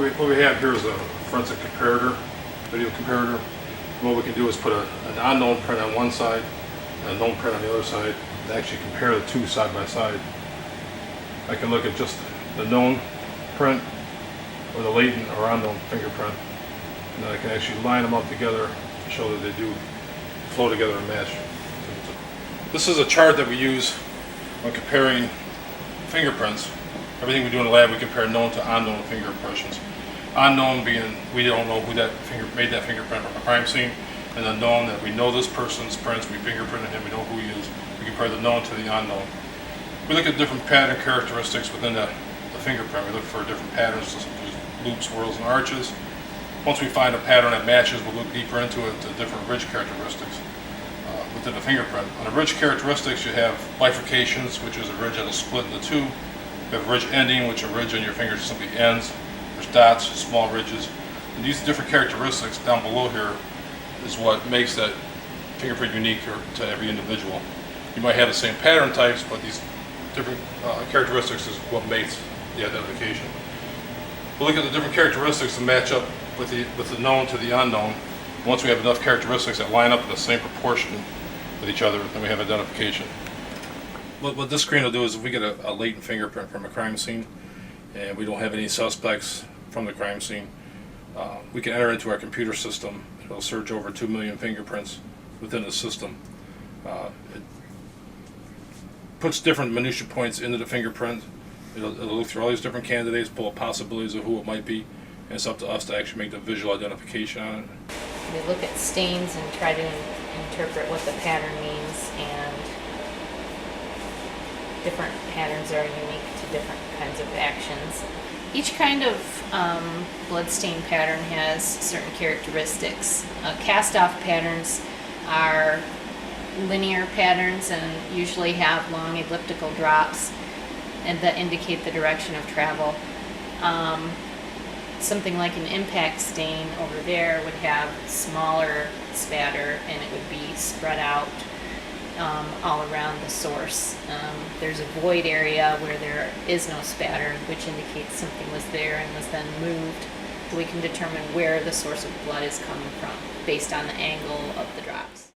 What we have here is a forensic comparator, video comparator. What we can do is put an unknown print on one side and a known print on the other side to actually compare the two side by side. I can look at just the known print or the latent or unknown fingerprint, and then I can actually line them up together to show that they do flow together and match. This is a chart that we use when comparing fingerprints. Everything we do in the lab, we compare known to unknown finger impressions. Unknown being we don't know who made that fingerprint from a crime scene, and the known that we know this person's prints, we fingerprinted him, we know who he is. We compare the known to the unknown. We look at different pattern characteristics within the fingerprint. We look for different patterns, loops, swirls, and arches. Once we find a pattern that matches, we'll look deeper into it to different ridge characteristics within the fingerprint. On the ridge characteristics, you have bifurcations, which is a ridge that is split into two. You have ridge ending, which a ridge on your finger simply ends. There's dots, small ridges. And these different characteristics down below here is what makes that fingerprint unique to every individual. You might have the same pattern types, but these different characteristics is what makes the identification. We'll look at the different characteristics and match up with the known to the unknown. Once we have enough characteristics that line up in the same proportion with each other, then we have identification. What this screen will do is if we get a latent fingerprint from a crime scene and we don't have any suspects from the crime scene, we can enter into our computer system. It'll search over 2 million fingerprints within the system. It puts different minutia points into the fingerprint. It'll look through all these different candidates, pull up possibilities of who it might be, and it's up to us to actually make the visual identification on it. We look at stains and try to interpret what the pattern means, and different patterns are unique to different kinds of actions. Each kind of blood stain pattern has certain characteristics. Cast-off patterns are linear patterns and usually have long elliptical drops and that indicate the direction of travel. Something like an impact stain over there would have smaller spatter and it would be spread out all around the source. There's a void area where there is no spatter, which indicates something was there and was then moved. We can determine where the source of blood is coming from based on the angle of the drops.